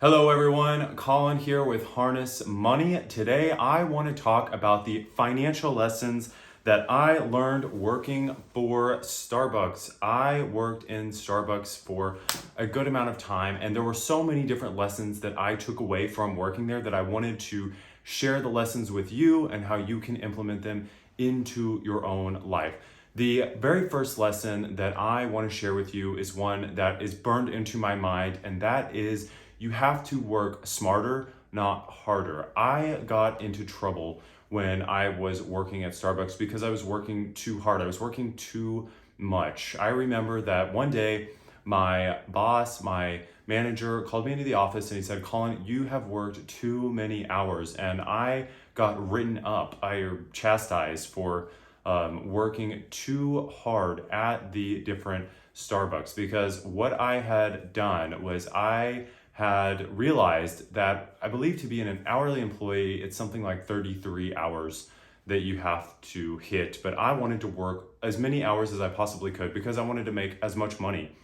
Hello everyone, Colin here with Harness Money. Today I want to talk about the financial lessons that I learned working for Starbucks. I worked in Starbucks for a good amount of time, and there were so many different lessons that I took away from working there that I wanted to share the lessons with you and how you can implement them into your own life. The very first lesson that I want to share with you is one that is burned into my mind, and that is you have to work smarter, not harder. I got into trouble when I was working at Starbucks because I was working too hard. I was working too much. I remember that one day my boss, my manager, called me into the office and he said, "Colin, you have worked too many hours." And I got written up, I chastised for working too hard at the different Starbucks, because what I had done was I had realized that I believe to be an hourly employee, it's something like 33 hours that you have to hit. But I wanted to work as many hours as I possibly could because I wanted to make as much money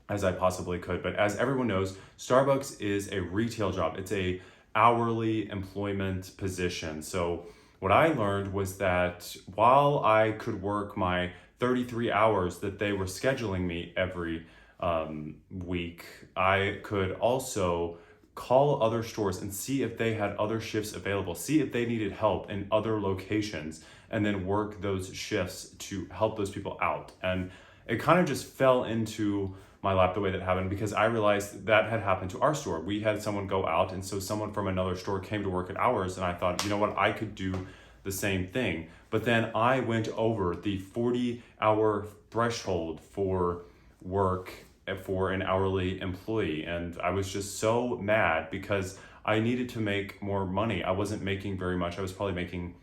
as I possibly could. But as everyone knows, Starbucks is a retail job. It's a hourly employment position. So what I learned was that while I could work my 33 hours that they were scheduling me every week, I could also call other stores and see if they had other shifts available, see if they needed help in other locations, and then work those shifts to help those people out. And it kind of just fell into my lap the way that happened because I realized that had happened to our store. We had someone go out, and so someone from another store came to work at ours, and I thought, you know what, I could do the same thing. But then I went over the 40-hour threshold for work for an hourly employee, and I was just so mad because I needed to make more money. I wasn't making very much. I was probably making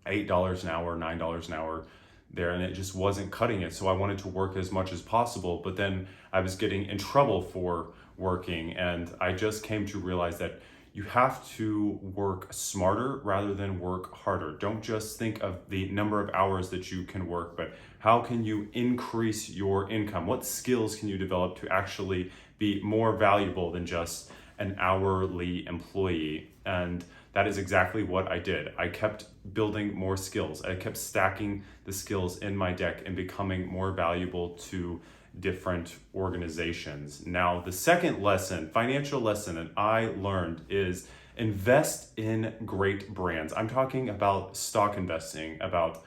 $8 an hour, $9 an hour there, and it just wasn't cutting it. So I wanted to work as much as possible, but then I was getting in trouble for working, and I just came to realize that you have to work smarter rather than work harder. Don't just think of the number of hours that you can work, but how can you increase your income? What skills can you develop to actually be more valuable than just an hourly employee? And that is exactly what I did. I kept building more skills. I kept stacking the skills in my deck and becoming more valuable to different organizations. Now, the second lesson, financial lesson that I learned is invest in great brands. I'm talking about stock investing, about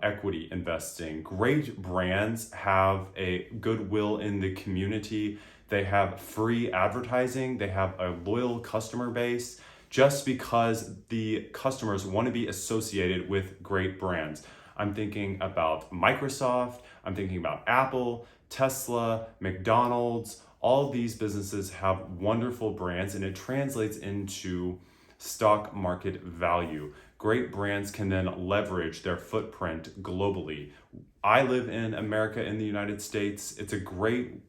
equity investing. Great brands have a goodwill in the community. They have free advertising. They have a loyal customer base just because the customers want to be associated with great brands. I'm thinking about Microsoft. I'm thinking about Apple, Tesla, McDonald's. All of these businesses have wonderful brands, and it translates into stock market value. Great brands can then leverage their footprint globally. I live in America, in the United States. It's a great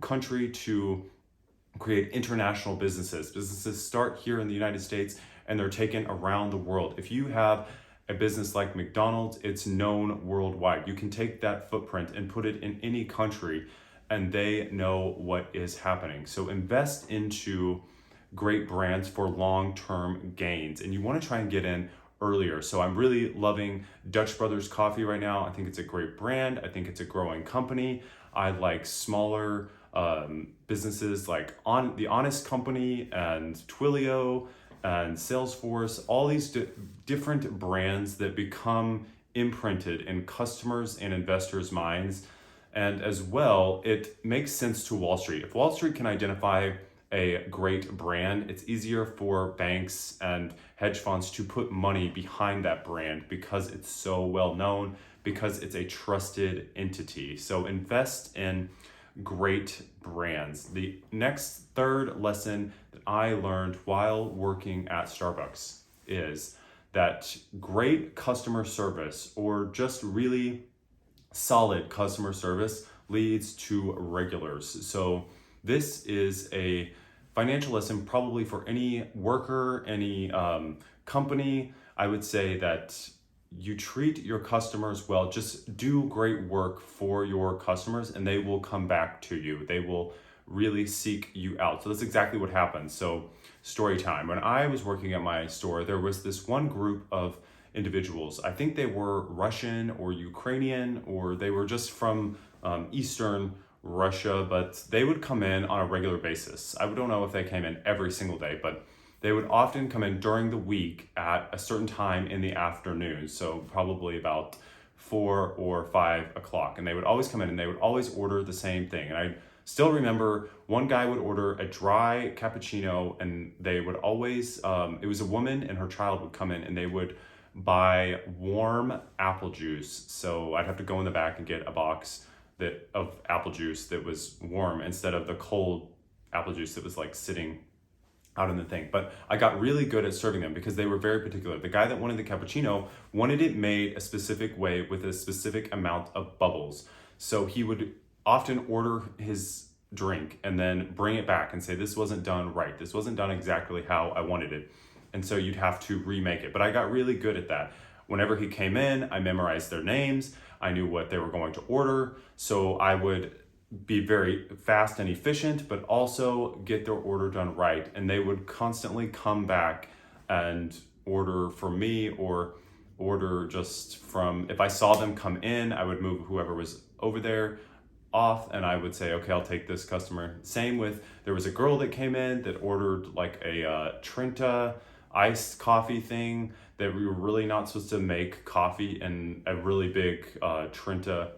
country to create international businesses. Businesses start here in the United States and they're taken around the world. If you have a business like McDonald's, it's known worldwide. You can take that footprint and put it in any country and they know what is happening. So invest into great brands for long-term gains, and you want to try and get in earlier. So I'm really loving Dutch Brothers Coffee right now. I think it's a great brand. I think it's a growing company. I like smaller businesses like The Honest Company and Twilio and Salesforce, all these different brands that become imprinted in customers and investors' minds. And as well, it makes sense to Wall Street. If Wall Street can identify a great brand, it's easier for banks and hedge funds to put money behind that brand because it's so well known, because it's a trusted entity. So invest in great brands. The next third lesson that I learned while working at Starbucks is that great customer service, or just really solid customer service, leads to regulars. So this is a financial lesson probably for any worker, any company. I would say that you treat your customers well. Just do great work for your customers and they will come back to you. They will really seek you out. So that's exactly what happened. So story time. When I was working at my store, there was this one group of individuals. I think they were Russian or Ukrainian, or they were just from Eastern Russia, but they would come in on a regular basis. I don't know if they came in every single day, but they would often come in during the week at a certain time in the afternoon. So probably about 4 or 5 o'clock. And they would always come in and they would always order the same thing. And I still remember one guy would order a dry cappuccino, and they would always, it was a woman and her child would come in and they would buy warm apple juice. So I'd have to go in the back and get a box of apple juice that was warm instead of the cold apple juice that was like sitting out in the thing. But I got really good at serving them because they were very particular. The guy that wanted the cappuccino wanted it made a specific way with a specific amount of bubbles. So he would often order his drink and then bring it back and say, this wasn't done right. This wasn't done exactly how I wanted it. And so you'd have to remake it. But I got really good at that. Whenever he came in, I memorized their names. I knew what they were going to order. So I would be very fast and efficient, but also get their order done right. And they would constantly come back and order for me, or order just from, if I saw them come in, I would move whoever was over there off and I would say, okay, I'll take this customer. Same with, there was a girl that came in that ordered like a Trenta iced coffee thing, that we were really not supposed to make coffee in a really big Trenta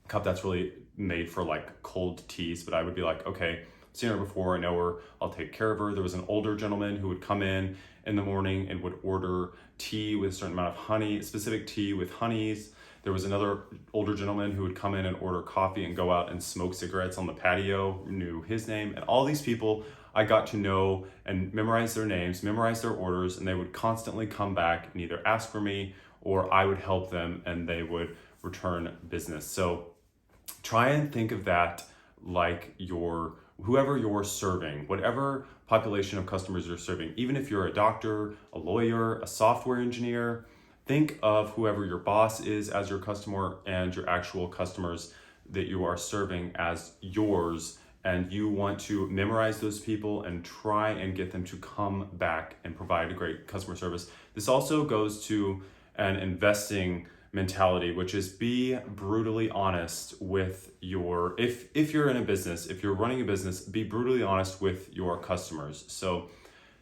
cup that's really made for like cold teas. But I would be like, okay, seen her before, I know her, I'll take care of her. There was an older gentleman who would come in the morning and would order tea with a certain amount of honey, specific tea with honeys. There was another older gentleman who would come in and order coffee and go out and smoke cigarettes on the patio, knew his name. And all these people I got to know and memorize their names, memorize their orders, and they would constantly come back and either ask for me or I would help them and they would return business. So try and think of that like whoever you're serving, whatever population of customers you're serving. Even if you're a doctor, a lawyer, a software engineer, think of whoever your boss is as your customer and your actual customers that you are serving as yours. And you want to memorize those people and try and get them to come back and provide a great customer service. This also goes to an investing mentality, which is be brutally honest with if you're in a business, if you're running a business, be brutally honest with your customers. So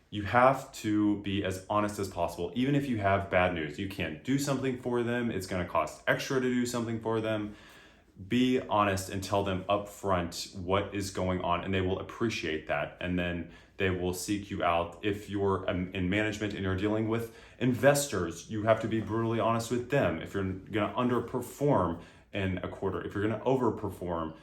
you have to be as honest as possible. Even if you have bad news, you can't do something for them, it's going to cost extra to do something for them. Be honest and tell them upfront what is going on, and they will appreciate that. And then they will seek you out. If you're in management and you're dealing with investors, you have to be brutally honest with them. If you're going to underperform in a quarter, if you're going to overperform,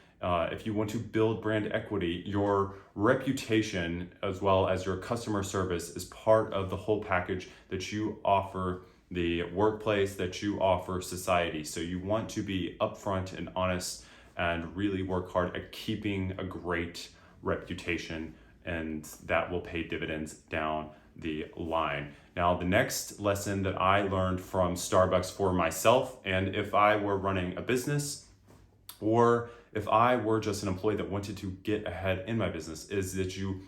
if you want to build brand equity, your reputation as well as your customer service is part of the whole package that you offer the workplace, that you offer society. So you want to be upfront and honest and really work hard at keeping a great reputation, and that will pay dividends down the line. Now, the next lesson that I learned from Starbucks for myself, and if I were running a business or if I were just an employee that wanted to get ahead in my business, is that you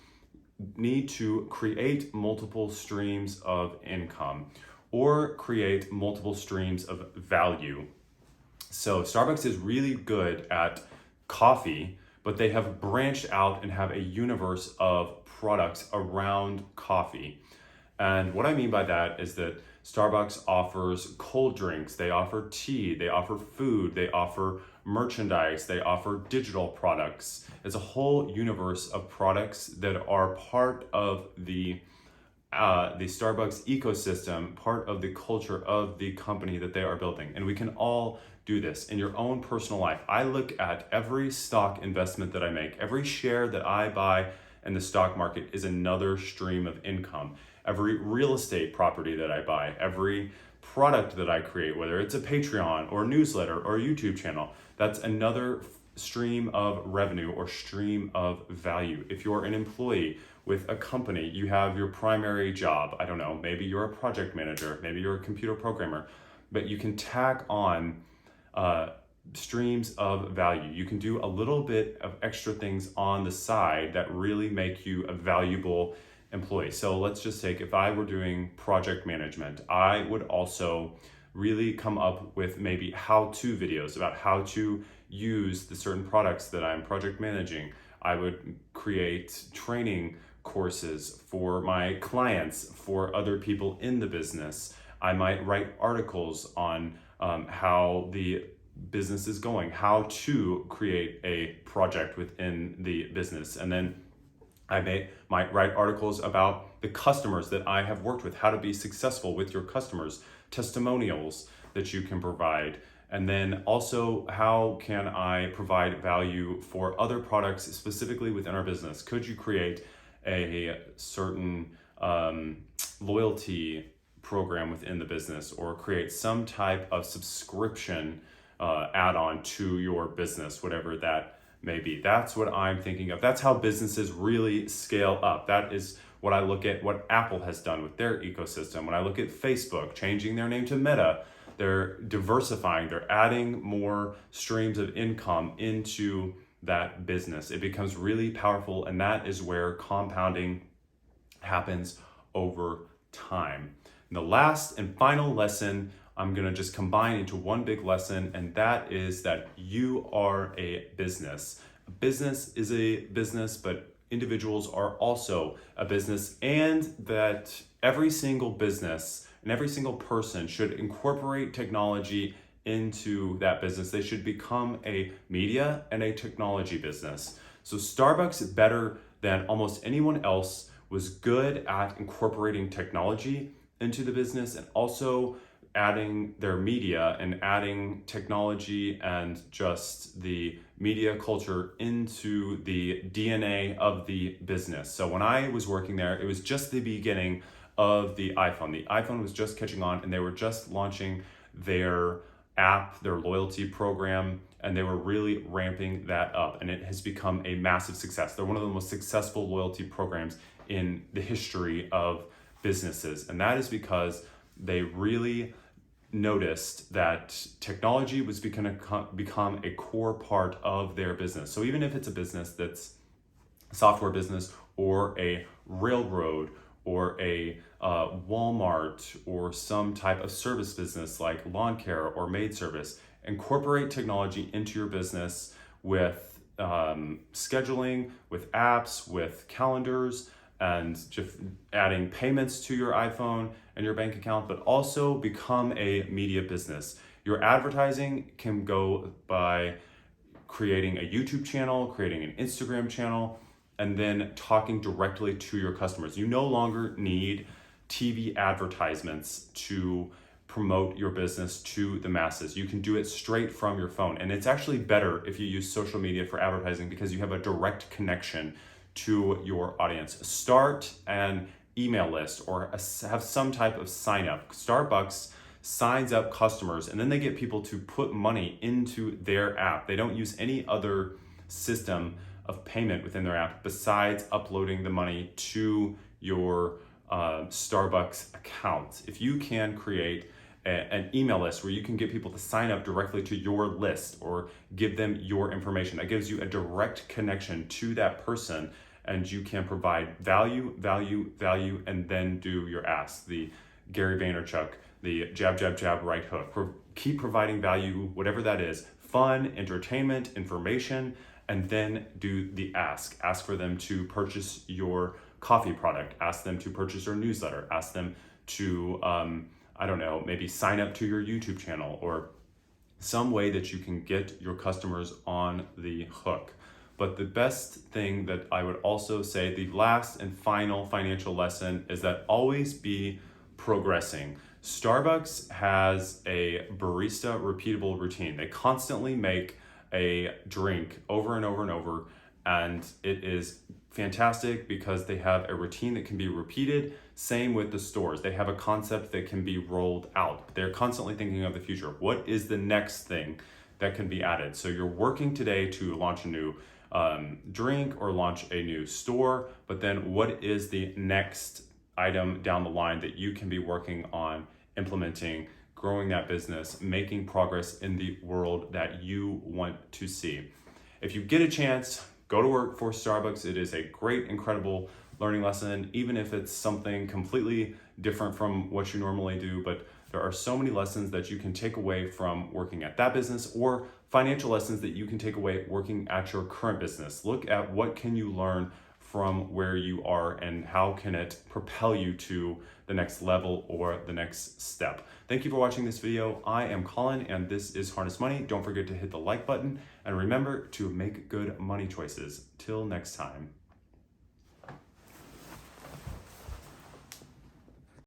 need to create multiple streams of income or create multiple streams of value. So Starbucks is really good at coffee, but they have branched out and have a universe of products around coffee. And what I mean by that is that Starbucks offers cold drinks, they offer tea, they offer food, they offer merchandise, they offer digital products. It's a whole universe of products that are part of the Starbucks ecosystem, part of the culture of the company that they are building. And we can all do this in your own personal life. I look at every stock investment that I make, every share that I buy in the stock market is another stream of income. Every real estate property that I buy, every product that I create, whether it's a Patreon or newsletter or a YouTube channel, that's another stream of revenue or stream of value. If you're an employee with a company, you have your primary job. I don't know, maybe you're a project manager, maybe you're a computer programmer, but you can tack on streams of value. You can do a little bit of extra things on the side that really make you a valuable employee. So let's just take, if I were doing project management, I would also really come up with maybe how-to videos about how to use the certain products that I'm project managing. I would create training courses for my clients, for other people in the business. I might write articles on how the business is going, how to create a project within the business. And then might write articles about the customers that I have worked with, how to be successful with your customers, testimonials that you can provide. And then also, how can I provide value for other products specifically within our business? Could you create a certain loyalty program within the business, or create some type of subscription add-on to your business, whatever that may be? That's what I'm thinking of. That's how businesses really scale up. That is what I look at what Apple has done with their ecosystem. When I look at Facebook changing their name to Meta, they're diversifying, they're adding more streams of income into that business. It becomes really powerful, and that is where compounding happens over time. And the last and final lesson I'm going to just combine into one big lesson, and that is that you are a business. A business is a business, but individuals are also a business, and that every single business and every single person should incorporate technology into that business. They should become a media and a technology business. So Starbucks, better than almost anyone else, was good at incorporating technology into the business, and also adding their media and adding technology and just the media culture into the DNA of the business. So when I was working there, it was just the beginning of the iPhone. The iPhone was just catching on, and they were just launching their app, their loyalty program, and they were really ramping that up, and it has become a massive success. They're one of the most successful loyalty programs in the history of businesses, and that is because they really noticed that technology was going to become a core part of their business. So even if it's a business that's a software business, or a railroad, or a Walmart, or some type of service business like lawn care or maid service, incorporate technology into your business with scheduling, with apps, with calendars, and just adding payments to your iPhone and your bank account, but also become a media business. Your advertising can go by creating a YouTube channel, creating an Instagram channel, and then talking directly to your customers. You no longer need TV advertisements to promote your business to the masses. You can do it straight from your phone. And it's actually better if you use social media for advertising, because you have a direct connection to your audience. Start an email list, or have some type of sign up. Starbucks signs up customers, and then they get people to put money into their app. They don't use any other system of payment within their app besides uploading the money to your Starbucks account. If you can create an email list where you can get people to sign up directly to your list, or give them your information, that gives you a direct connection to that person, and you can provide value, and then do your ask. The Gary Vaynerchuk, the jab, jab, jab, right hook. Keep providing value, whatever that is, fun, entertainment, information, and then do the ask. Ask for them to purchase your coffee product. Ask them to purchase your newsletter. Ask them to, maybe sign up to your YouTube channel, or some way that you can get your customers on the hook. But the best thing that I would also say, the last and final financial lesson, is that always be progressing. Starbucks has a barista repeatable routine. They constantly make a drink over and over and over, and it is fantastic because they have a routine that can be repeated. Same with the stores. They have a concept that can be rolled out. They're constantly thinking of the future. What is the next thing that can be added? So you're working today to launch a new drink or launch a new store, but then what is the next item down the line that you can be working on implementing, growing that business, making progress in the world that you want to see. If you get a chance, go to work for Starbucks. It is a great, incredible learning lesson, even if it's something completely different from what you normally do. But there are so many lessons that you can take away from working at that business, or financial lessons that you can take away working at your current business. Look at what can you learn from where you are and how can it propel you to the next level or the next step. Thank you for watching this video. I am Colin and this is Harness Money. Don't forget to hit the like button and remember to make good money choices. Till next time.